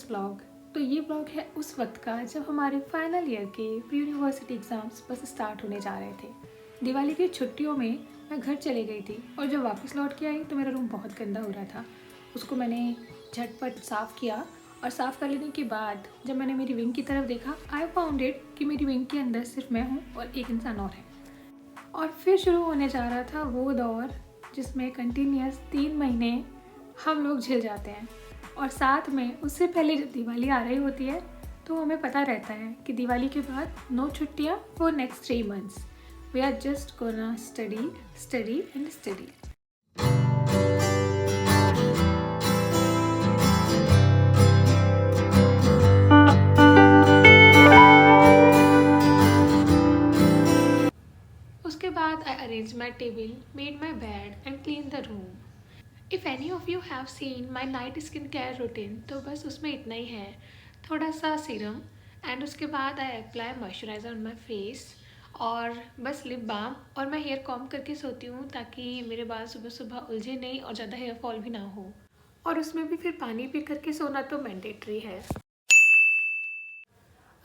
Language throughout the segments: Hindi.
व्लॉग। तो ये व्लॉग है उस वक्त का जब हमारे फाइनल ईयर के प्री यूनिवर्सिटी एग्ज़ाम्स बस स्टार्ट होने जा रहे थे। दिवाली की छुट्टियों में मैं घर चली गई थी और जब वापस लौट के आई तो मेरा रूम बहुत गंदा हो रहा था। उसको मैंने झटपट साफ़ किया और साफ़ कर लेने के बाद जब मैंने मेरी विंग की तरफ देखा, आई फाउंड इट कि मेरी विंग के अंदर सिर्फ मैं हूँ और एक इंसान और है। और फिर शुरू होने जा रहा था वो दौर जिसमें कंटिन्यूस 3 महीने हम लोग झेल जाते हैं और साथ में उससे पहले जब दिवाली आ रही होती है तो हमें पता रहता है कि दिवाली के बाद नो छुट्टियाँ for next 3 months। We are just gonna study study and study. उसके बाद I arranged my table, made my bed and cleaned the room. If any of you have seen my night skincare routine, तो बस उसमें इतना ही है, थोड़ा सा सीरम एंड उसके बाद I apply moisturiser on my face और बस लिप बाम और मैं हेयर कॉम करके सोती हूँ ताकि मेरे बाल सुबह सुबह उलझे नहीं और ज़्यादा हेयर फॉल भी ना हो। और उसमें भी फिर पानी पी करके सोना तो मैंडेटरी है।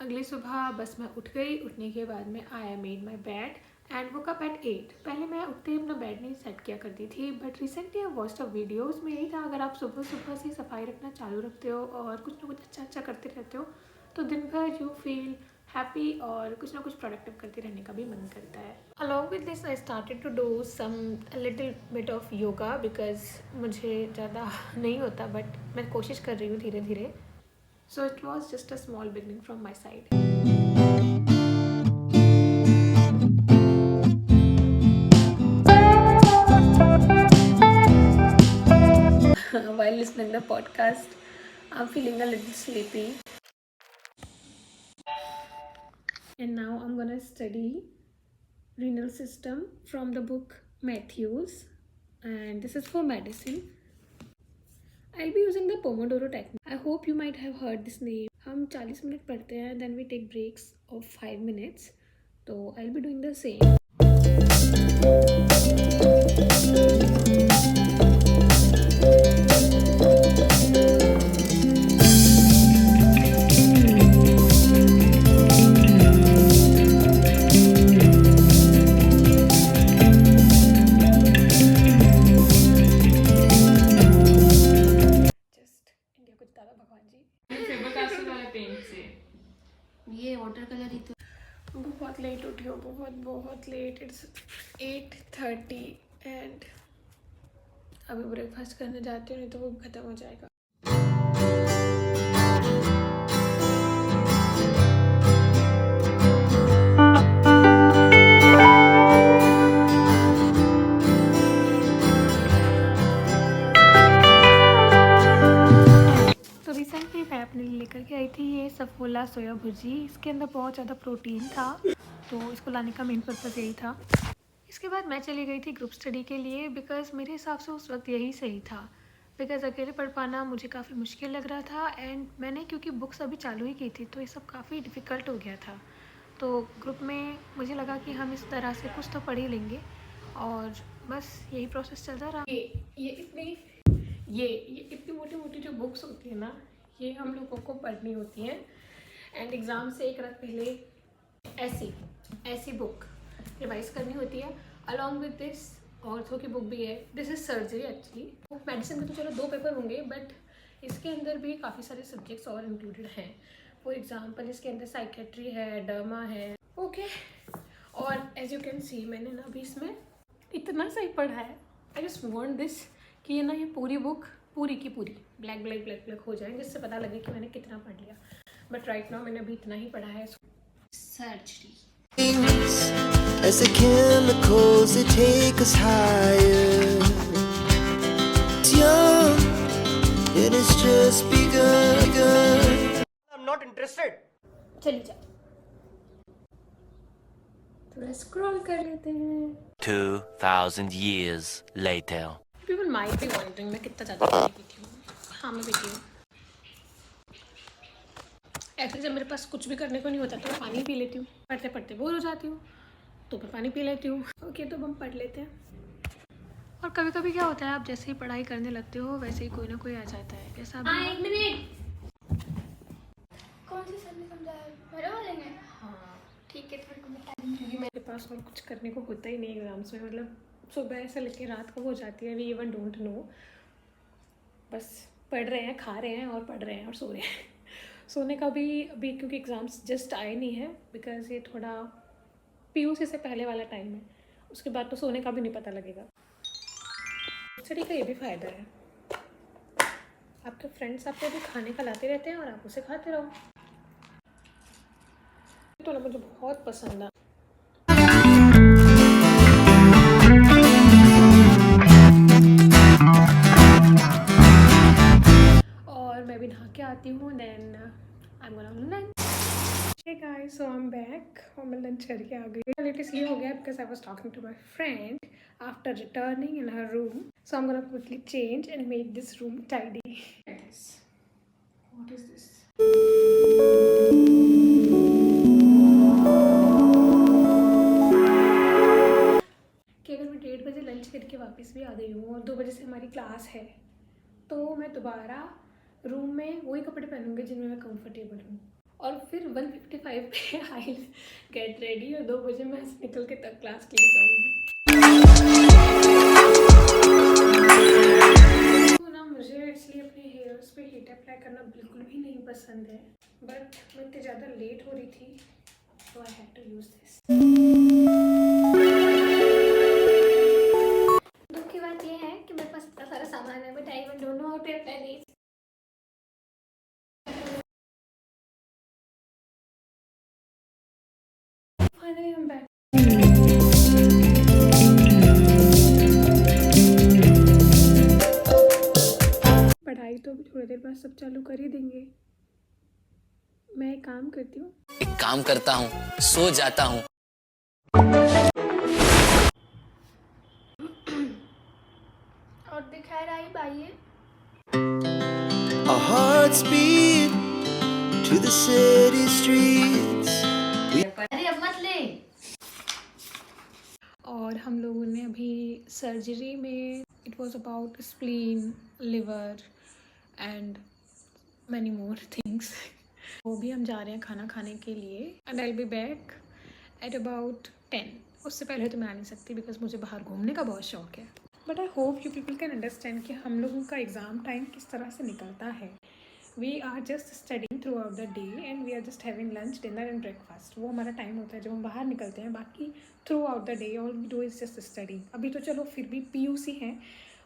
अगली सुबह बस मैं उठ गई। उठने के बाद में I made my bed and वो कप एट 8। पहले मैं उठते ही अपना बेड नहीं सेट किया करती थी, but recently I watched a videos में यही था, अगर आप सुबह सुबह से सफाई रखना चालू रखते हो और कुछ ना कुछ अच्छा अच्छा करते रहते हो तो दिन भर यू फील हैप्पी और कुछ ना कुछ प्रोडक्टिव करते रहने का भी मन करता है। Along with this I started to do some little bit of yoga because मुझे ज़्यादा नहीं होता बट मैं कोशिश कर रही हूँ धीरे धीरे। So it was just a small beginning from my side. While listening to the podcast, I'm feeling a little sleepy. And now I'm gonna study renal system from the book Matthews, and this is for medicine. I'll be using the Pomodoro technique. I hope you might have heard this name. हम 40 मिनट पढ़ते हैं, then we take breaks of 5 minutes. तो I'll be doing the same. ये वाटर कलर ही तो। बहुत लेट उठी हो, बहुत लेट। इट्स 8:30 एंड अभी ब्रेकफास्ट करने जाती हूँ, नहीं तो वो ख़त्म हो जाएगा। तो रिसेंटली मैं अपने लिए लेकर के आई थी ये सफोला सोया भुर्जी। इसके अंदर बहुत ज़्यादा प्रोटीन था तो इसको लाने का मेन पर्पज़ यही था। इसके बाद मैं चली गई थी ग्रुप स्टडी के लिए बिकॉज़ मेरे हिसाब से उस वक्त यही सही था, बिकॉज़ अकेले पढ़ पाना मुझे काफ़ी मुश्किल लग रहा था एंड मैंने क्योंकि बुक्स अभी चालू ही की थी तो ये सब काफ़ी डिफ़िकल्ट हो गया था। तो ग्रुप में मुझे लगा कि हम इस तरह से कुछ तो पढ़ ही लेंगे और बस यही प्रोसेस चलता रहा। ये इतनी मोटी मोटी जो बुक्स होती है ना, ये हम लोगों को पढ़नी होती हैं एंड एग्ज़ाम से एक रात पहले ऐसी बुक रिवाइज करनी होती है। अलॉन्ग विद दिस ऑर्थो की बुक भी है। This is surgery actually. Medicine के तो चलो 2 पेपर होंगे बट इसके अंदर भी काफ़ी सारे सब्जेक्ट्स और इंक्लूडेड हैं। फॉर एग्जांपल इसके अंदर साइकेट्री है, डर्मा है, ओके। और एज यू कैन सी मैंने ना अभी इसमें इतना सही पढ़ा है। आई जस्ट वांट दिस कि ये ना ये पूरी बुक पूरी की पूरी ब्लैक हो जाए जिससे पता लगे कि मैंने कितना पढ़ लिया। बट राइट नाउ मैंने अभी इतना ही पढ़ा है। Surgery as the chemicals that take us higher. It's young, it has just begun. I'm not interested. चलिए जा, थोड़ा स्क्रॉल कर लेते हैं। 2000 years later. People might be wondering मैं कितना ज़्यादा पानी पीती हूँ। हाँ मैं पीती हूँ। एक्चुअली जब मेरे पास कुछ भी करने को नहीं होता तो मैं पानी पी लेती हूँ। पढ़ते पढ़ते बोर हो जाती हूँ तो मैं पानी पी लेती हूँ। ओके तो हम पढ़ लेते हैं। और कभी कभी क्या होता है, आप जैसे ही पढ़ाई करने लगते हो वैसे ही कोई ना कोई आ जाता है। जैसा 1 मिनट पास और कुछ करने को होता ही नहीं एग्ज़ाम्स में, मतलब सुबह से लेकर रात को हो जाती है, वी इवन डोंट नो, बस पढ़ रहे हैं, खा रहे हैं और पढ़ रहे हैं और सो रहे हैं। सोने का भी अभी क्योंकि एग्ज़ाम्स जस्ट आए नहीं है, बिकॉज़ ये थोड़ा पीयूसी से पहले वाला टाइम है, उसके बाद तो सोने का भी नहीं पता लगेगा। स्टडी का ये भी फ़ायदा है, आपके फ्रेंड्स आपको भी खाने का लाते रहते हैं और आप उसे खाते रहो। तो ना मुझे बहुत पसंद है। और मैं भी नहा के आती हूँ, then I am gonna lunch. Hey guys, so I am back और मैं लंच करके आ गई। लेट इसलिए हो गया because I was talking to my friend after returning in her room, so I am gonna quickly change and make this room tidy. What is this? कि अगर मैं 1:30 बजे लंच करके वापस भी आ गई हूँ और 2 बजे से हमारी क्लास है, तो मैं दोबारा रूम में वही कपड़े पहनूंगी जिनमें मैं कंफर्टेबल हूँ, और फिर 1:55 पे आई गेट रेडी और 2 बजे मैं निकल के तब क्लास के लिए जाऊँगी। तो ना मुझे एक्चुअली अपने हेयर्स पे हीट अप्लाई करना बिल्कुल भी नहीं पसंद है, बट मैं इतनी ज़्यादा लेट हो रही थी तो I had to use this. दुख की बात ये है कि मेरे पास इतना सारा सामान है, but I even don't know how to apply this. Finally, I'm back. पढ़ाई तो अभी थोड़ी देर बाद सब चालू कर ही देंगे। मैं एक काम करती हूँ, एक काम करता हूँ, सो जाता हूँ। और दिखा रहा है भाई। Our hearts beat to the city streets. अरे अब मत ले। और हम लोगों ने अभी सर्जरी में, it was about spleen, liver and many more things, वो भी हम जा रहे हैं खाना खाने के लिए, and I will be back at about 10। उससे पहले तो मैं आ नहीं सकती बिकॉज मुझे बाहर घूमने का बहुत शौक है, but I hope you people can understand कि हम लोगों का एग्ज़ाम टाइम किस तरह से निकलता है। We are just studying through out the day and we are just having lunch, dinner and breakfast. वो हमारा टाइम होता है जब हम बाहर निकलते हैं, बाकी through out the day all we do is just studying. अभी तो चलो फिर भी पीयूसी है,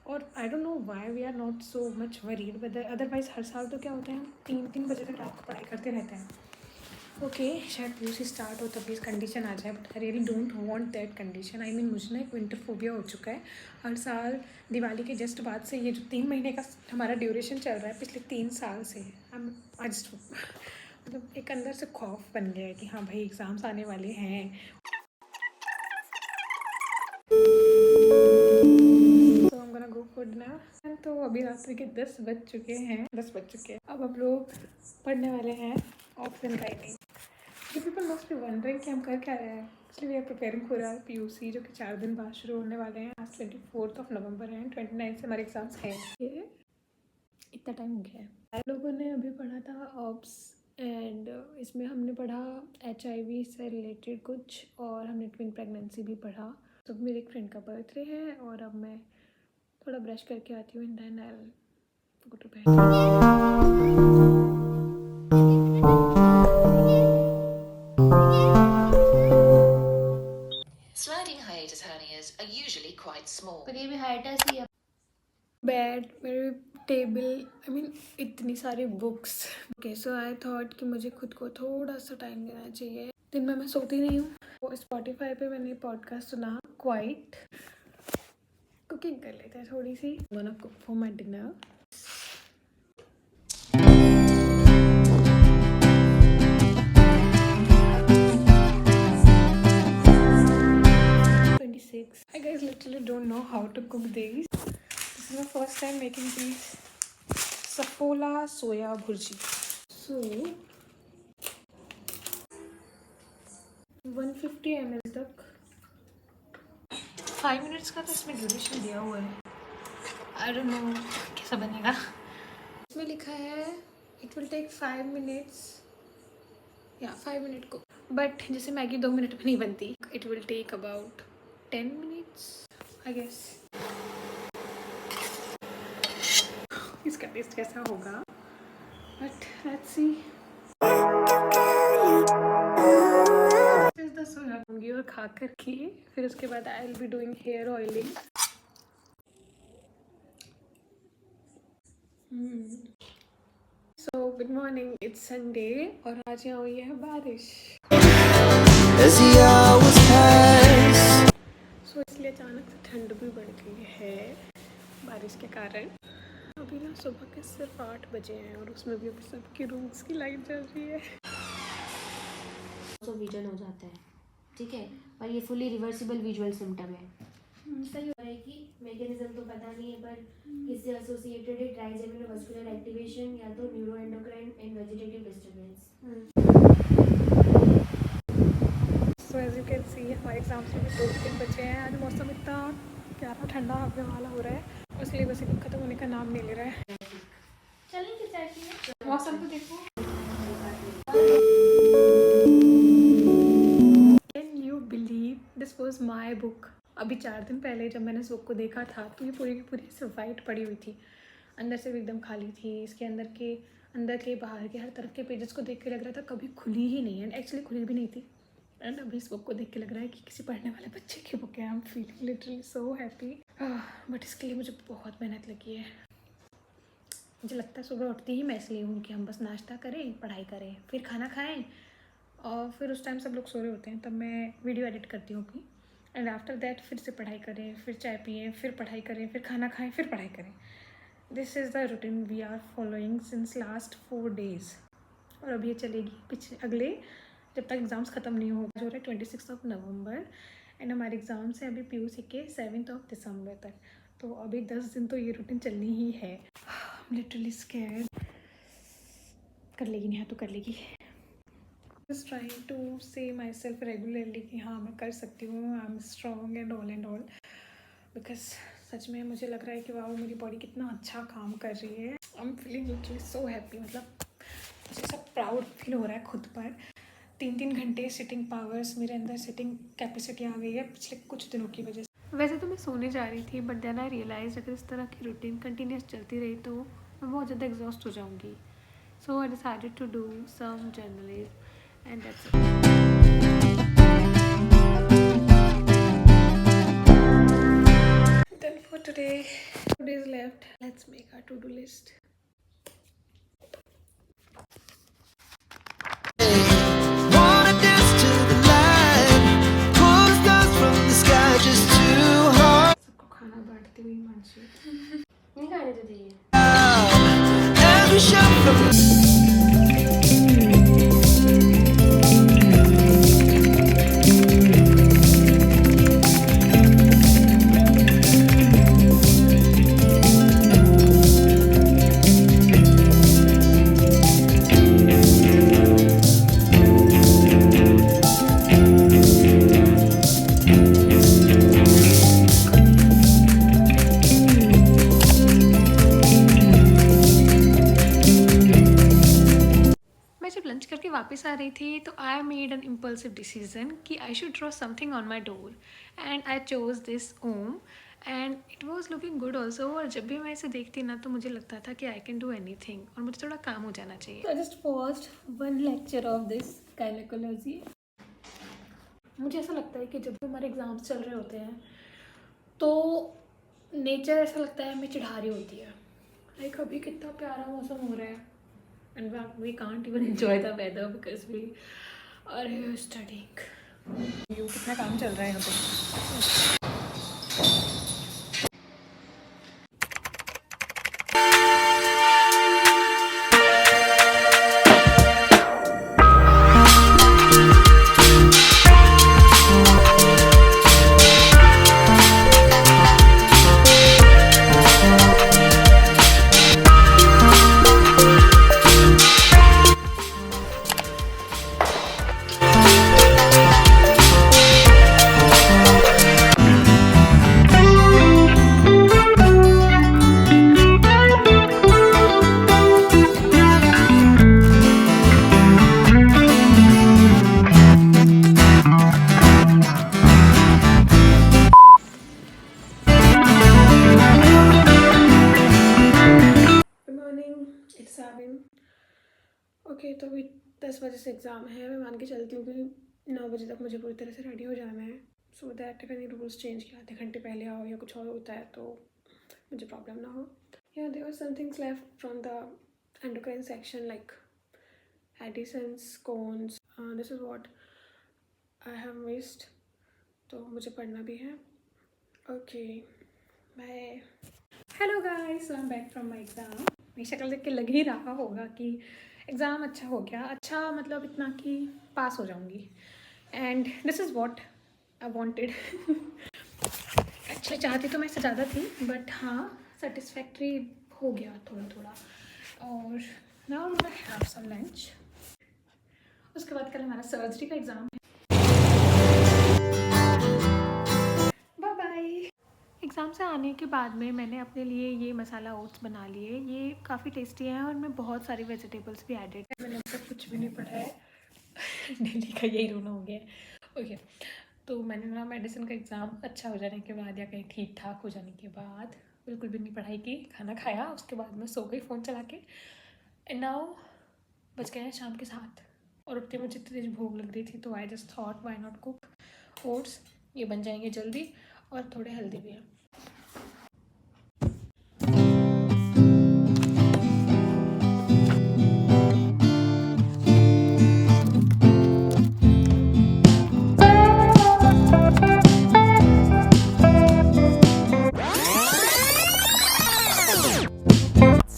और I don't know why we are not so much worried, but otherwise हर साल तो क्या होता है, हम 3 बजे तक रात को पढ़ाई करते रहते हैं। ओके, शायद पीयूसी स्टार्ट हो तभी इस कंडीशन आ जाए, but I really don't want that condition. I mean मुझे ना एक विंटर फोबिया हो चुका है। हर साल दिवाली के जस्ट बाद से ये जो 3 महीने का हमारा ड्यूरेशन चल रहा है पिछले 3 साल से, हम आज मतलब एक अंदर से खौफ बन गया है कि हाँ भाई एग्ज़ाम्स आने वाले हैं। तो हम गोना गो फॉर डिनर। तो अभी रात्रि के 10 बज चुके हैं। अब हम लोग पढ़ने वाले हैं ऑप्शन राइटिंग। जो पीपल मस्ट बी वंडरिंग कि हम कर क्या रहे हैं, इसलिए we are preparing for our PUC, जो कि 4 दिन बाद शुरू होने वाले हैं। आज 24 नवंबर है, 29 से हमारे एग्जाम्स हैं। ये इतना टाइम हो गया है। हम लोगों ने अभी पढ़ा था ऑप्स, एंड इसमें हमने पढ़ा HIV से रिलेटेड कुछ, और हमने ट्विन प्रेगनेंसी भी पढ़ा। तो मेरे एक फ्रेंड का बर्थडे है, और अब मैं थोड़ा ब्रश करके आती हूँ, and then I will go to bed. Sliding hiatus hernias are usually quite small. पर ये भी हाइटस ही है। बेड, मेरे टेबल, आई मीन इतनी सारी books. Okay, so I thought कि मुझे खुद को थोड़ा सा टाइम देना चाहिए। दिन में मैं सोती नहीं हूँ। वो स्पॉटिफाई पे मैंने पॉडकास्ट सुना, क्वाइट। कुकिंग कर लेते हैं थोड़ी सी। Gonna cook for my dinner. I guys literally don't know how to cook these. This is my first time making these Saffola soya bhurji. So 150 ml तक 5 मिनट्स का तो इसमें ड्यूरेशन दिया हुआ है। I don't know कैसा बनेगा। इसमें लिखा है it will take 5 minutes या 5 minute cook। बट जैसे मैगी 2 मिनट में नहीं बनती, it will take about 10 minutes I guess. इसका टेस्ट कैसा होगा, बट लेट्स सी। द सोया लूँगी और खा कर के फिर उसके बाद I will be doing hair oiling. So good morning, it's Sunday और आज यहाँ हुई है बारिश। as the hours pass. सो इसलिए अचानक से ठंड भी बढ़ गई है बारिश के कारण। अभी ना सुबह के सिर्फ 8 बजे हैं और उसमें भी अभी सबके रूम्स की लाइट जल रही है। तो विजुअल हो जाता है, ठीक है, और ये फुली रिवर्सिबल विजुअल सिम्टम है। सही हो रहा है कि मैकेनिज्म तो पता नहीं है, पर इससे एसोसिएटेड है ट्राइजेमिनोवास्कुलर एक्टिवेशन या तो neuroendocrine and vegetative disturbance. So as you can see हमारे एग्जाम्स में 2 दिन बचे हैं। आज मौसम इतना प्यारा ठंडा होने वाला हो रहा है, इसलिए बस ये खत्म होने का नाम नहीं ले रहा है। चलेंगे चाय पीने। मौसम को देखो। Can you believe this was my book. अभी 4 दिन पहले जब मैंने इस बुक को देखा था तो ये पूरी की पूरी सिर्फ वाइट पड़ी हुई थी, अंदर से भी एकदम खाली थी। इसके अंदर के बाहर के हर तरफ के पेजेस को देख के लग रहा था कभी खुली ही नहीं है, एक्चुअली खुली भी नहीं थी। एंड अभी इस बुक को देख के लग रहा है कि किसी पढ़ने वाले बच्चे की बुक है। I am feeling literally so happy. But इसके लिए मुझे बहुत मेहनत लगी है। मुझे लगता है सुबह उठती ही मैं इसलिए हूँ कि हम बस नाश्ता करें, पढ़ाई करें, फिर खाना खाएं और फिर उस टाइम सब लोग सो रहे होते हैं तब मैं वीडियो एडिट करती हूँ अपनी। एंड आफ्टर दैट फिर से पढ़ाई करें, फिर चाय पिएँ, फिर पढ़ाई करें, फिर खाना खाएं, फिर पढ़ाई करें। This is the routine we are following since last 4 days। और अब ये चलेगी अगले जब तक एग्ज़ाम्स ख़त्म नहीं हो रहा है 26 नवंबर। एंड हमारे एग्ज़ाम्स हैं अभी PUC के 7 दिसंबर तक। तो अभी 10 दिन तो ये रूटीन चलनी ही है। Literally scared. कर लेगी नेहा तो कर लेगी। जस्ट ट्राइंग टू से माई सेल्फ रेगुलरली कि हाँ मैं कर सकती हूँ, I am strong and all because सच में मुझे लग रहा है कि वाह मेरी बॉडी कितना अच्छा काम कर रही है। I am feeling literally so happy. मतलब मुझे सब प्राउड फील हो रहा है खुद पर। 3 घंटे सिटिंग पावर्स, मेरे अंदर सिटिंग कैपेसिटी आ गई है पिछले कुछ दिनों की वजह से। वैसे तो मैं सोने जा रही थी, बट देन आई रियलाइज अगर इस तरह की रूटीन कंटिन्यूस चलती रही तो मैं बहुत ज़्यादा एग्जॉस्ट हो जाऊँगी। So I decided to do some journalism and that's it. Done for today. 2 days left. Let's make our to-do list. Wanna dance to the light, pull stars from the sky just too hard. सबको खाना बांटती हुई मानसी। नहीं खाने तो दिए। As we shout from वापस आ रही थी तो I made an impulsive decision कि I should draw something on my door and I chose this Om and it was looking good also. और जब भी मैं इसे देखती ना तो मुझे लगता था कि I can do any thing और मुझे थोड़ा काम हो जाना चाहिए। I just watched 1 lecture of this gynaecology. मुझे ऐसा लगता है कि जब भी हमारे एग्ज़ाम्स चल रहे होते हैं तो नेचर ऐसा लगता है हमें चिढ़ा रही होती है। लाइक अभी कितना प्यारा मौसम हो रहा है and we can't even enjoy the weather because we are here studying. कितना काम चल रहा है यहाँ पे। ओके, तो अभी 10 बजे से एग्ज़ाम है। मैं मान के चलती हूँ कि 9 बजे तक मुझे पूरी तरह से रेडी हो जाना है, सो दैट अगर ये रूल्स चेंज किया आधे घंटे पहले आओ या कुछ और होता है तो मुझे प्रॉब्लम ना हो। या there were some things left from the endocrine section like Addison's Conn's, this is what I have missed, तो मुझे पढ़ना भी है। Okay bye. Hello guys, I am back from my exam. मेरी शक्ल देख के लग ही रहा होगा कि एग्ज़ाम अच्छा हो गया। अच्छा मतलब इतना कि पास हो जाऊंगी, and this is what I wanted. Actually चाहती तो मैं इससे ज़्यादा थी, बट हाँ सेटिस्फैक्ट्री हो गया थोड़ा थोड़ा। और now I have some lunch. उसके बाद कल हमारा सर्जरी का एग्ज़ाम है। Bye bye. एग्ज़ाम से आने के बाद में मैंने अपने लिए ये मसाला ओट्स बना लिए। ये काफ़ी टेस्टी है और मैं बहुत सारी वेजिटेबल्स भी एडेड है। मैंने अब तक कुछ भी नहीं पढ़ा है। डेली का यही रोना हो गया है। ओके, तो मैंने ना मेडिसिन का एग्ज़ाम अच्छा हो जाने के बाद या कहीं ठीक ठाक हो जाने के बाद बिल्कुल भी नहीं पढ़ाई की, खाना खाया, उसके बाद मैं सो गई फ़ोन चला के। एंड नाउ बज गए हैं शाम के 7 और उठते मुझे इतनी तेज भूख लग रही थी, तो I just thought why not cook oats. ये बन जाएंगे जल्दी और थोड़े हेल्दी भी हैं।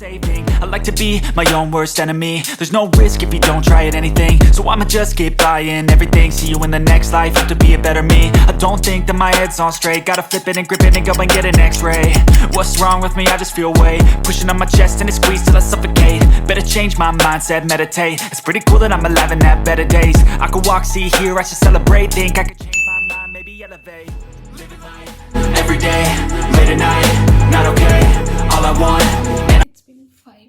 Saving. I like to be my own worst enemy. There's no risk if you don't try at anything, so I'ma just keep buying everything. See you in the next life, have to be a better me. I don't think that my head's on straight. Gotta flip it and grip it and go and get an x-ray. What's wrong with me? I just feel weight pushing on my chest and it squeezes till I suffocate. Better change my mindset, meditate. It's pretty cool that I'm alive and have better days. I could walk, see, hear, I should celebrate. Think I could change my mind, maybe elevate. Living life every day, late at night, not okay. All I want. It's been 5.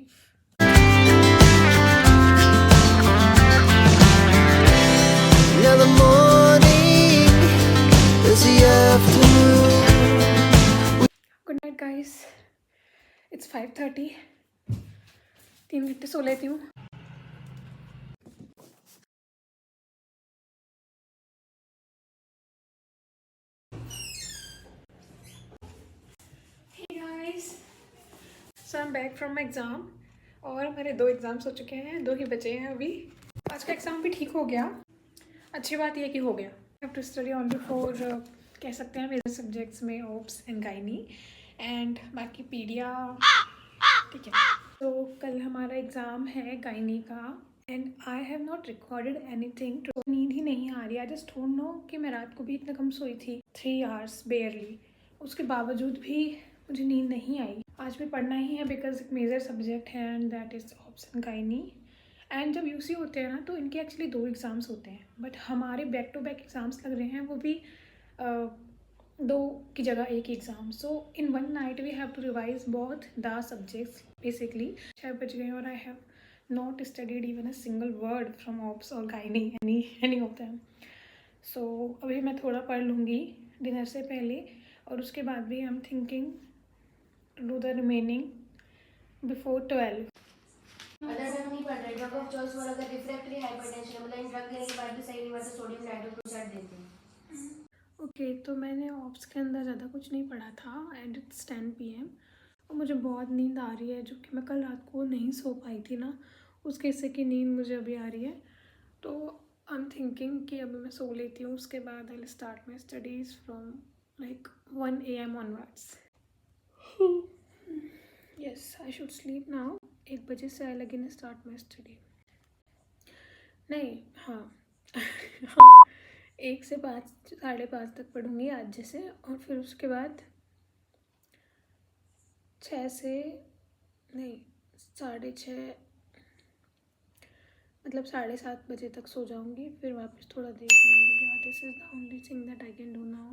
Yeah, the morning is the afternoon. Good night guys, it's 5:30। 3 घंटे सो लेती हूँ। Hey guys, so I am back from my exam और मेरे 2 एग्ज़ाम्स हो चुके हैं, 2 ही बचे हैं अभी। आज का एग्ज़ाम भी ठीक हो गया। अच्छी बात यह कि हो गया। I have to study only for कह सकते हैं मेरे सब्जेक्ट्स में ओप्स एंड गाइनी एंड बाकी पीडिया, ठीक है। तो कल हमारा एग्ज़ाम है गाइनी का and I have not recorded anything. नींद ही नहीं आ रही। आई जस्ट डोंट नो कि मैं रात को भी इतना कम सोई थी, 3 आवर्स बेयरली। उसके बावजूद भी मुझे नींद नहीं आई। आज भी पढ़ना ही है बिकॉज एक मेजर सब्जेक्ट है and that is obs and gynae. And जब यूसी होते हैं ना तो इनके एक्चुअली 2 एग्ज़ाम्स होते हैं, बट हमारे बैक टू बैक एग्ज़ाम्स लग रहे हैं, वो भी 2 की जगह 1 ही exam. So in one night we have to revise both the subjects basically. 6 बज गए और I have not studied even a single word from obs और gynae any of them. So अभी मैं थोड़ा पढ़ लूँगी डिनर से पहले और उसके बाद भी I am thinking to do the remaining before 12। Other drug नहीं पढ़ रहे। ड्रग ऑफ चॉइस और अगर रिफ्रैक्टरी हाइपरटेंशन है, मतलब इन ड्रग देने के बाद भी सही नहीं हुआ तो सोडियम नाइट्रोक्लोराइड देते हैं। ओके, तो मैंने ऑप्स के अंदर ज़्यादा कुछ नहीं पढ़ा था एंड इट्स 10 PM और मुझे बहुत नींद आ रही है, जो कि मैं कल रात को नहीं सो पाई थी ना, उसके हिस्से की नींद मुझे अभी आ रही है। तो आई एम थिंकिंग कि अभी मैं सो लेती हूँ, उसके बाद I will start my studies from like 1 AM onwards. Yes, I should sleep now. 1 बजे से आई लगे स्टार्ट माई स्टडी। नहीं, हाँ हाँ, 1 से 5, 5:30 तक पढ़ूँगी आज जैसे, और फिर उसके बाद 6 से नहीं 6:30 मतलब 7:30 बजे तक सो जाऊँगी, फिर वापस थोड़ा देख लूँगी। या this is the only thing that I can do now.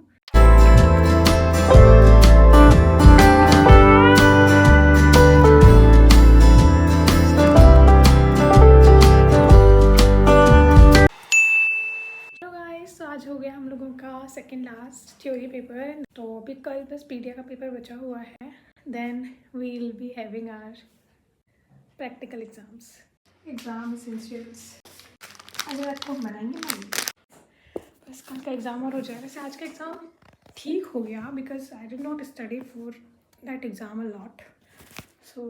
आज हो गया हम लोगों का सेकेंड लास्ट थ्योरी पेपर, तो अभी कल बस पीडिया का पेपर बचा हुआ है, then we will be having our practical exams. Exam essentials अगर आपको बनाएंगे ना, बस कल का एग्ज़ाम और हो जाएगा। वैसे आज का एग्ज़ाम ठीक हो गया because I did not study for that exam a lot, so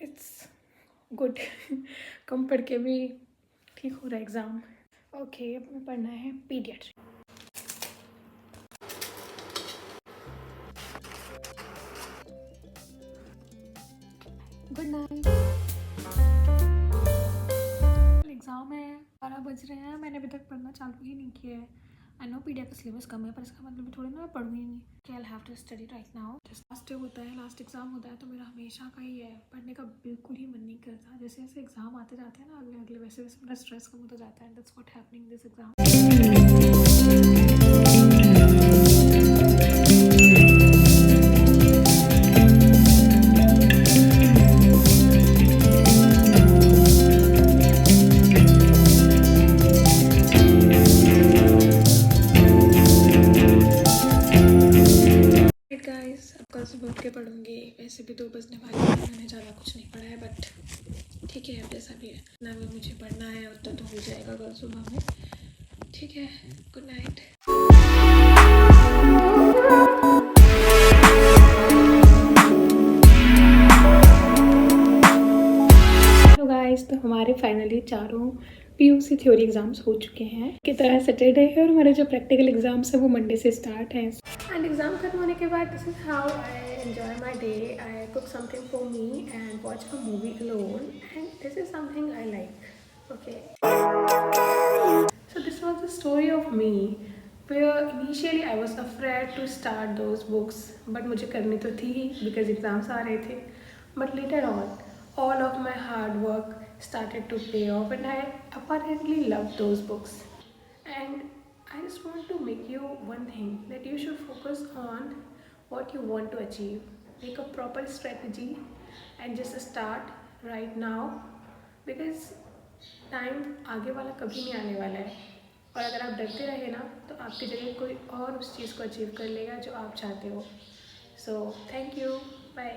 it's good. कम पढ़ के भी ठीक हो रहा है एग्ज़ाम। ओके, अब हमें पढ़ना है पीडियाट्रिक। Good night. एग्ज़ाम है, 12 बज रहे हैं, मैंने अभी तक पढ़ना चालू ही नहीं किया है। आई नो पीडिया का सिलेबस कम है, पर इसका मतलब थोड़ी ना मैं पढ़ूंगी नहीं कि I have to study right now. Last होता है, लास्ट एग्ज़ाम होता है, तो मेरा हमेशा का ही है, पढ़ने का बिल्कुल ही मन नहीं करता। जैसे जैसे एग्ज़ाम आते जाते हैं ना अगले अगले, वैसे वैसे मेरा स्ट्रेस कम होता जाता है। That's what happening this exam. Guys, अब कल सुबह उठ के पढ़ूंगी। वैसे भी 2 बजने वाले हैं, मैंने ज़्यादा कुछ नहीं पढ़ा है, बट ठीक है, अब जैसा भी है ना, वो मुझे पढ़ना है उतना तो हो जाएगा कल सुबह में। ठीक है, गुड नाइट। हेलो गाइस, तो हमारे फाइनली चारों पीयूसी थ्योरी एग्जाम्स हो चुके हैं। की तरह सैटरडे है और हमारे जो प्रैक्टिकल एग्जाम्स है वो मंडे से स्टार्ट हैं। एंड एग्जाम खत्म होने के बाद this is how I enjoy my day. I cook something for me and watch a movie alone, and this is something I like. Okay, so this was the story of me where initially I was afraid to start those books, but मुझे करनी तो थी ही बिकॉज एग्जाम्स आ रहे थे। But later on all of my hard work started to pay off, and I apparently love those books. And I just want to make you one thing, that you should focus on what you want to achieve. Make a proper strategy and just start right now, because time आगे वाला कभी नहीं आने वाला है, और अगर आप डरते रहे ना तो आपकी जगह कोई और उस चीज़ को अचीव कर लेगा जो आप चाहते हो। So thank you, bye.